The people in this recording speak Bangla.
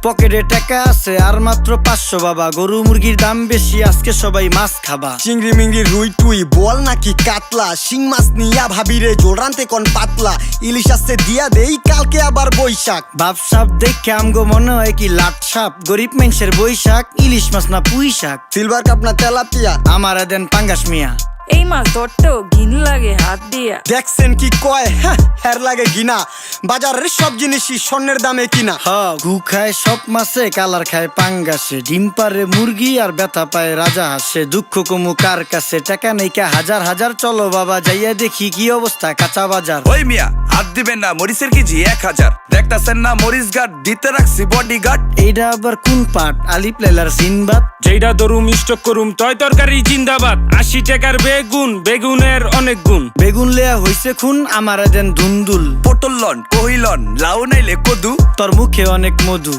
পকেটে টাকা আছে আর মাত্র 500 বাবা। গরু মুরগির দাম বেশি, আজকে সবাই মাছ খাবা। চিংড়ি মিংড়ি রুই টুই বল নাকি কাতলা, শিং মাছ নিয়া ভাবিরে জোল রানতে কোন পাতলা। ইলিশ আসছে দিয়া দেই কালকে আবার বৈশাখ। বাপ সাপ দেখে আমগো মনে হয় কি লাট সাপ। গরিব মানুষের বৈশাখ, ইলিশ মাছ না পুঁই শাক। সিলভার কাপ না তেলাপিয়া, আমারে দেন পাঙ্গাস মিয়া। এই মাছ ধরতেও ঘিন লাগে হাত দিয়া। দেখছেন কি কয় হের লাগে গিনা। বাজারের সব জিনিসই স্বর্ণের দামে কিনা। হ ঘু খায় সব মাছে, কালার খায় পাঙ্গাসে। ডিম পারে মুরগি আর ব্যথা পায় রাজা হাসে। দুঃখ কমু কার কাছে, টাকা নেই কা হাজার হাজার। চলো বাবা যাইয়া দেখি কি অবস্থা কাঁচা বাজার। ওই মিয়া হাত দিবেন না, মরিচের কেজি 1000। দেখতাছেন না মরিচ গার্ড দিতে রাখছি বডি গার্ড। এইটা আবার কোন পাট? আলিপ লাইলার সিনবাদ। যেইটা ধরুম স্টক করুম তয় তরকারি জিন্দাবাদ। 80 টাকার বেগুন, বেগুনের অনেক গুণ। বেগুন লেয়া হইছে খুন, আমারে দেন ধুন্দুল। পটল লন, কহিলন, লাউ নাইলে কদু। তোর মুখে অনেক মধু।